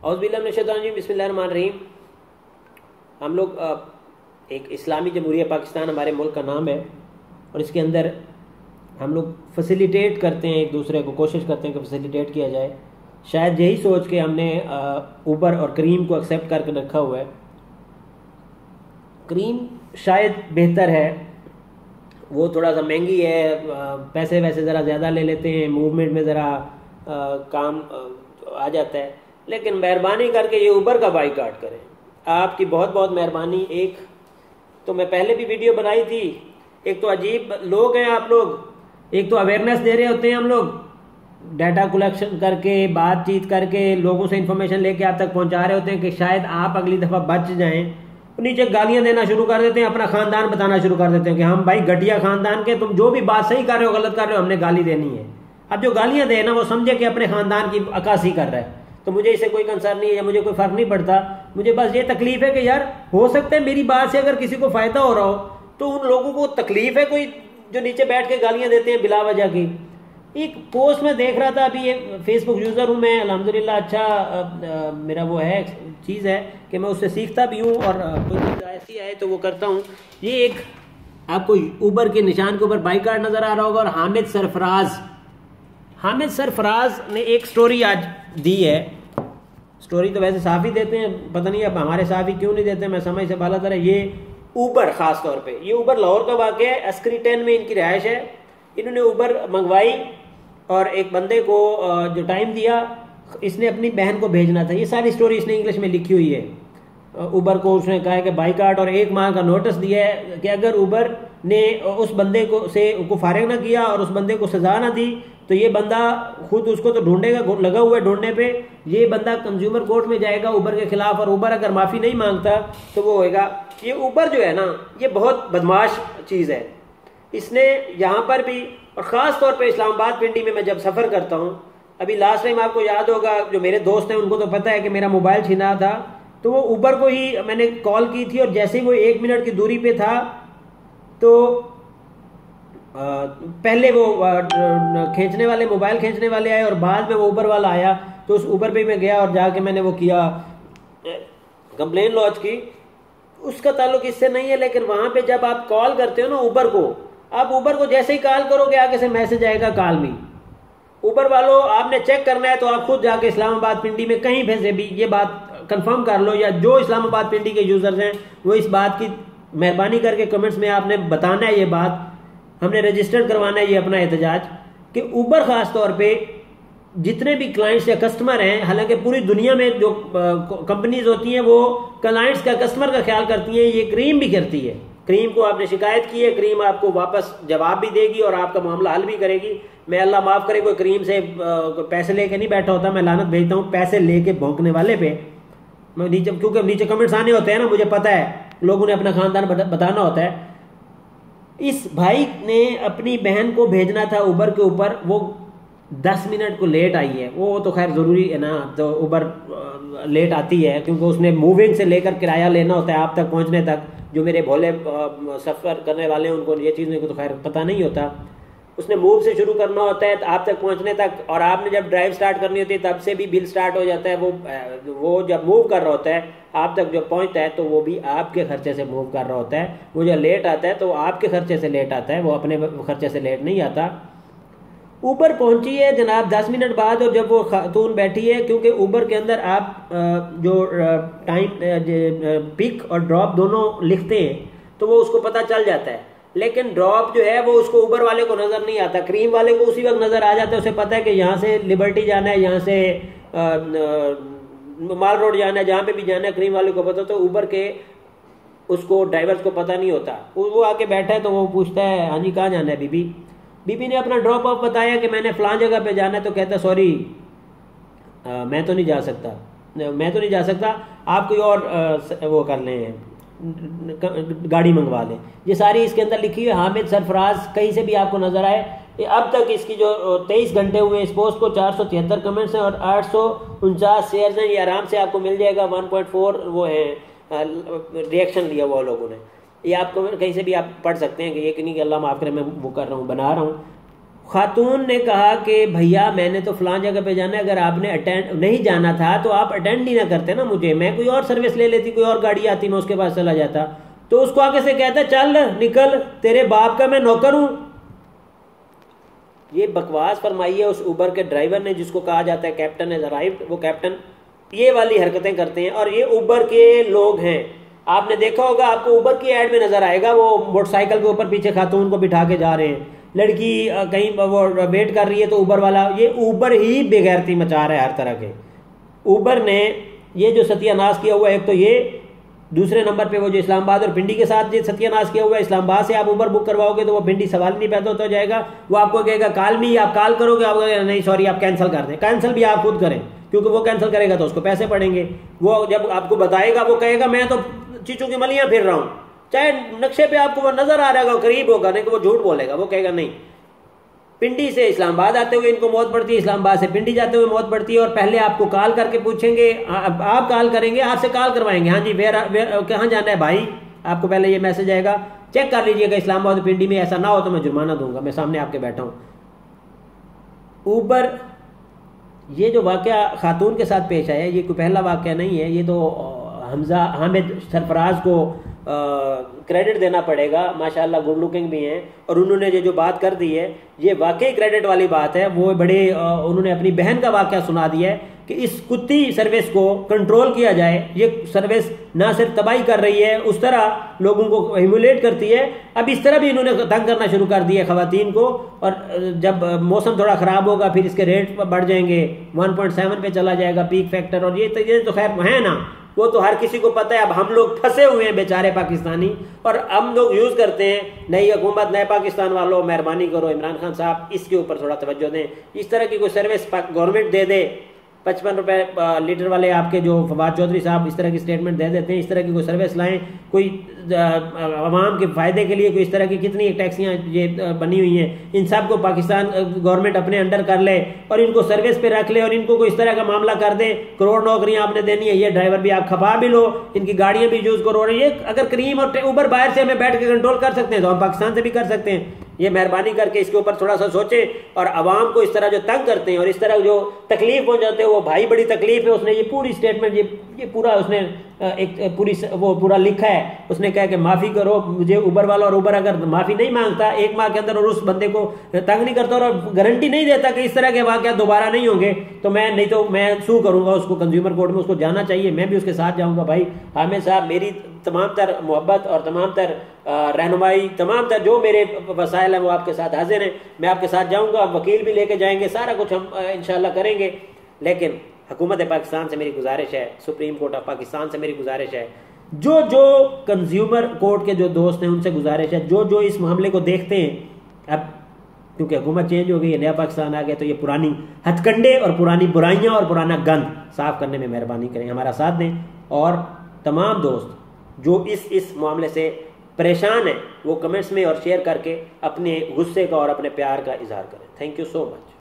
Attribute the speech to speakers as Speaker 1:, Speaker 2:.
Speaker 1: औज़ुबिल्लाहि बिस्मिल्लाहिर्रहमानिर्रहीम। हम लोग एक इस्लामी जमहूरिया पाकिस्तान हमारे मुल्क का नाम है और इसके अंदर हम लोग फैसिलिटेट करते हैं, एक दूसरे को कोशिश करते हैं कि फैसिलिटेट किया जाए। शायद यही सोच के हमने ऊबर और करीम को एक्सेप्ट करके रखा हुआ है। करीम शायद बेहतर है, वो थोड़ा सा महंगी है, पैसे वैसे ज़रा ज़्यादा ले लेते हैं, मूवमेंट में ज़रा काम आ जाता है, लेकिन मेहरबानी करके ये ऊबर का बाइकआउट करें। आपकी बहुत बहुत मेहरबानी। एक तो मैं पहले भी वीडियो बनाई थी, एक तो अजीब लोग हैं आप लोग, एक तो अवेयरनेस दे रहे होते हैं हम लोग, डाटा कलेक्शन करके बातचीत करके लोगों से इंफॉर्मेशन लेके आप तक पहुंचा रहे होते हैं कि शायद आप अगली दफ़ा बच जाएं। नीचे गालियां देना शुरू कर देते हैं, अपना खानदान बताना शुरू कर देते हैं कि हम भाई घटिया खानदान के, तुम जो भी बात सही कर रहे हो गलत कर रहे हो, हमने गाली देनी है। अब जो गालियां दे ना वो समझे कि अपने खानदान की अक्कासी कर रहा है, तो मुझे इससे कोई कंसर्न नहीं है या मुझे कोई फर्क नहीं पड़ता। मुझे बस ये तकलीफ है कि यार हो सकता है मेरी बात से अगर किसी को फायदा हो रहा हो तो उन लोगों को तकलीफ है, कोई जो नीचे बैठ के गालियां देते हैं बिला वजह की। एक पोस्ट में देख रहा था, अभी ये फेसबुक यूज़र हूँ मैं अल्हम्दुलिल्लाह, अच्छा मेरा वो है चीज़ है कि मैं उससे सीखता भी हूँ और कोई चीज़ ऐसी आए तो वो करता हूँ। ये एक आपको ऊबर के निशान के ऊपर बाइकआउट नज़र आ रहा होगा और हामिद सरफराज ने एक स्टोरी आज दी है। स्टोरी तो वैसे साफ़ ही देते हैं, पता नहीं अब हमारे साफ़ ही क्यों नहीं देते, मैं समझ से बाला तरह। ये ऊबर ख़ास तौर पे, ये ऊबर लाहौर का वाक़या है, अस्करी 10 में इनकी रिहाइश है। इन्होंने ऊबर मंगवाई और एक बंदे को जो टाइम दिया, इसने अपनी बहन को भेजना था। ये सारी स्टोरी इसने इंग्लिश में लिखी हुई है। ऊबर को उसने कहा है कि बाइकआउट और 1 माह का नोटिस दिया है कि अगर ऊबर ने उस बंदे को फारिग ना किया और उस बंदे को सजा ना दी तो ये बंदा खुद उसको तो ढूंढेगा, लगा हुआ है ढूंढने पे। ये बंदा कंज्यूमर कोर्ट में जाएगा ऊबर के खिलाफ और ऊबर अगर माफ़ी नहीं मांगता तो वो होएगा। ये ऊबर जो है ना, ये बहुत बदमाश चीज़ है। इसने यहाँ पर भी और ख़ास तौर पे इस्लामाबाद पिंडी में मैं जब सफ़र करता हूँ, अभी लास्ट टाइम आपको याद होगा, जो मेरे दोस्त हैं उनको तो पता है कि मेरा मोबाइल छीना था, तो वो ऊबर को ही मैंने कॉल की थी और जैसे ही वो 1 मिनट की दूरी पे था तो पहले वो मोबाइल खींचने वाले आए और बाद में वो ऊबर वाला आया। तो उस ऊबर पे मैं गया और जाके मैंने वो किया, कंप्लेन लॉन्च की। उसका ताल्लुक इससे नहीं है, लेकिन वहां पे जब आप कॉल करते हो ना ऊबर को, आप ऊबर को जैसे ही कॉल करोगे आगे से मैसेज आएगा कॉल मी। ऊबर वालों, आपने चेक करना है तो आप खुद जाके इस्लामाबाद पिंडी में कहीं पे से भी ये बात कंफर्म कर लो, या जो इस्लामाबाद पिंडी के यूजर्स हैं वो इस बात की मेहरबानी करके कमेंट्स में आपने बताना है, ये बात हमने रजिस्टर्ड करवाना है ये अपना एहतजाज, कि ऊबर खास तौर पे जितने भी क्लाइंट्स या कस्टमर हैं, हालांकि पूरी दुनिया में जो कंपनीज होती हैं वो क्लाइंट्स का, कस्टमर का ख्याल करती हैं, ये करीम भी करती है। करीम को आपने शिकायत की है, करीम आपको वापस जवाब भी देगी और आपका मामला हल भी करेगी। मैं अल्लाह माफ़ करे कोई करीम से पैसे लेके नहीं बैठा होता, मैं लानत भेजता हूँ पैसे लेके भौंकने वाले पे। मैं नीचे, क्योंकि नीचे कमेंट्स आने होते हैं ना, मुझे पता है लोगों ने अपना खानदान बताना होता है। इस भाई ने अपनी बहन को भेजना था ऊबर के ऊपर, वो 10 मिनट को लेट आई है। वो तो खैर ज़रूरी है ना, तो ऊबर लेट आती है क्योंकि उसने मूविंग से लेकर किराया लेना होता है आप तक पहुंचने तक। जो मेरे भोले सफ़र करने वाले हैं उनको ये चीज़ को तो खैर पता नहीं होता। उसने मूव से शुरू करना होता है आप तक पहुंचने तक, और आपने जब ड्राइव स्टार्ट करनी होती है तब से भी बिल स्टार्ट हो जाता है। वो जब मूव कर रहा होता है आप तक जब पहुंचता है तो वो भी आपके खर्चे से मूव कर रहा होता है। वो जब लेट आता है तो आपके खर्चे से लेट आता है, वो अपने खर्चे से लेट नहीं आता। ऊबर पहुंची है जनाब 10 मिनट बाद, और जब वो खातून बैठी है, क्योंकि ऊबर के अंदर आप जो टाइम पिक और ड्रॉप दोनों लिखते हैं तो वो उसको पता चल जाता है, लेकिन ड्रॉप जो है वो उसको ऊबर वाले को नज़र नहीं आता। क्रीम वाले को उसी वक्त नज़र आ जाता है, उसे पता है कि यहाँ से लिबर्टी जाना है, यहाँ से माल रोड जाना है, जहाँ पे भी जाना है क्रीम वाले को पता। तो ऊबर के उसको ड्राइवर्स को पता नहीं होता। वो आके बैठा है तो वो पूछता है हाँ जी कहाँ जाना है बीबी। बीबी ने अपना ड्रॉप ऑफ बताया कि मैंने फलां जगह पे जाना है, तो कहता सॉरी मैं तो नहीं जा सकता, आप कोई और वो कर लें, गाड़ी मंगवा लें। ये सारी इसके अंदर लिखी हुई है। हामिद सरफराज कहीं से भी आपको नजर आए, अब तक इसकी जो 23 घंटे हुए इस पोस्ट को 473 कमेंट्स हैं और 849 शेयर्स हैं। ये आराम से आपको मिल जाएगा। 1.4 वो है रिएक्शन लिया हुआ लोगों ने। ये आपको कहीं से भी आप पढ़ सकते हैं कि ये कि नहीं कि अल्लाह माफ़ करे मैं वो कर रहा हूँ, बना रहा हूँ। खातून ने कहा कि भैया मैंने तो फलां जगह पे जाना है, अगर आपने अटेंड नहीं जाना था तो आप अटेंड ही ना करते ना मुझे, मैं कोई और सर्विस ले लेती, कोई और गाड़ी आती, मैं उसके पास चला जाता। तो उसको आगे से कहता चल निकल, तेरे बाप का मैं नौकर हूं। ये बकवास फरमाई है उस उबर के ड्राइवर ने, जिसको कहा जाता है कैप्टन हैज अराइव्ड। वो कैप्टन ये वाली हरकतें करते हैं और ये उबर के लोग हैं। आपने देखा होगा, आपको उबर की एड में नजर आएगा, वो मोटरसाइकिल के ऊपर पीछे खातून को बिठा के जा रहे हैं, लड़की कहीं वो वेट कर रही है तो उबर वाला, ये उबर ही बेगैरती मचा रहा है हर तरह के। उबर ने ये जो सत्यानाश किया हुआ है, एक तो ये, दूसरे नंबर पे वो जो इस्लामाबाद और पिंडी के साथ जो सत्यानाश किया हुआ है, इस्लामाबाद से आप उबर बुक करवाओगे तो वो पिंडी सवाल नहीं पैदा होता जाएगा। वो आपको कहेगा कॉल मी, आप कॉल करोगे, आप नहीं सॉरी आप कैंसिल कर दें। कैंसिल भी आप खुद करें, क्योंकि वो कैंसिल करेगा तो उसको पैसे पड़ेंगे। वो जब आपको बताएगा वो कहेगा मैं तो चीचों की मलियां फिर रहा हूं, चाहे नक्शे पे आपको वो नजर आ रहा है करीब होगा, नहीं कि वो झूठ बोलेगा। वो कहेगा नहीं, पिंडी से इस्लामाबाद आते हुए इनको मौत पड़ती है, इस्लामाबाद से पिंडी जाते हुए मौत पड़ती है, और पहले आपको कॉल करके पूछेंगे, आप कॉल करेंगे, आपसे कॉल करवाएंगे, हाँ जी कहाँ जाना है भाई, आपको पहले ये मैसेज आएगा, चेक कर लीजिएगा इस्लामाबाद पिंडी में, ऐसा ना हो तो मैं जुर्माना दूंगा, मैं सामने आपके बैठा हूं। उबर ये जो वाकया खातून के साथ पेश आया, ये कोई पहला वाकया नहीं है, ये तो हमजा हामिद सरफराज को क्रेडिट देना पड़ेगा, माशाल्लाह गुड लुकिंग भी हैं, और उन्होंने जो बात कर दी है ये वाकई क्रेडिट वाली बात है। वो बड़े उन्होंने अपनी बहन का वाकया सुना दिया है कि इस कुत्ती सर्विस को कंट्रोल किया जाए। ये सर्विस ना सिर्फ तबाही कर रही है, उस तरह लोगों को हिमुलेट करती है। अब इस तरह भी इन्होंने तंग करना शुरू कर दिया खवातीन को, और जब मौसम थोड़ा ख़राब होगा फिर इसके रेट बढ़ जाएंगे, 1.7 पे चला जाएगा पीक फैक्टर। और ये तो खैर है ना, वो तो हर किसी को पता है। अब हम लोग फंसे हुए हैं बेचारे पाकिस्तानी, और हम लोग यूज़ करते हैं नई हुकूमत, नए पाकिस्तान वालों मेहरबानी करो, इमरान खान साहब इसके ऊपर थोड़ा तवज्जो दें, इस तरह की कोई सर्विस गवर्नमेंट दे दे। 55 रुपए लीटर वाले आपके जो फवाद चौधरी साहब इस तरह की स्टेटमेंट दे देते हैं, इस तरह की कोई सर्विस लाएं, कोई आवाम के फ़ायदे के लिए कोई इस तरह की कितनी टैक्सियाँ ये बनी हुई हैं, इन सब को पाकिस्तान गवर्नमेंट अपने अंडर कर ले और इनको सर्विस पे रख ले, और इनको कोई इस तरह का मामला कर दे। करोड़ नौकरियां आपने देनी है, ये ड्राइवर भी आप खपा भी लो, इनकी गाड़ियां भी यूज़ करो। और ये अगर करीम और उबर बाहर से हमें बैठ के कंट्रोल कर सकते हैं तो हम पाकिस्तान से भी कर सकते हैं। ये मेहरबानी करके इसके ऊपर थोड़ा सा सोचे, और आवाम को इस तरह जो तंग करते हैं और इस तरह जो तकलीफ पहुंचाते हैं, वो भाई बड़ी तकलीफ है। उसने ये पूरी स्टेटमेंट ये पूरा उसने एक पूरी वो पूरा लिखा है। उसने कहा कि माफ़ी करो मुझे उबर वाला, और उबर अगर माफ़ी नहीं मांगता 1 माह के अंदर और उस बंदे को तंग नहीं करता और गारंटी नहीं देता कि इस तरह के वाक़यात दोबारा नहीं होंगे, तो मैं सू करूंगा उसको कंज्यूमर कोर्ट में। उसको जाना चाहिए, मैं भी उसके साथ जाऊंगा। भाई हामिद साहब, मेरी तमाम तर मोहब्बत और तमाम तर रहनुमाई, तमाम तर जो मेरे वसाइल हैं वो आपके साथ हाजिर हैं। मैं आपके साथ जाऊंगा, वकील भी लेके जाएंगे, सारा कुछ हम इंशाल्लाह करेंगे। लेकिन हुकूमत पाकिस्तान से मेरी गुजारिश है, सुप्रीम कोर्ट ऑफ पाकिस्तान से मेरी गुजारिश है, जो कंज्यूमर कोर्ट के जो दोस्त हैं उनसे गुजारिश है, जो इस मामले को देखते हैं, अब क्योंकि हुकूमत चेंज हो गई है, नया पाकिस्तान आ गया, तो ये पुरानी हथकंडे और पुरानी बुराइयां और पुराना गंद साफ करने में मेहरबानी करें, हमारा साथ दें। और तमाम दोस्त जो इस मामले से परेशान हैं वो कमेंट्स में और शेयर करके अपने गुस्से का और अपने प्यार का इजहार करें। Thank you so much.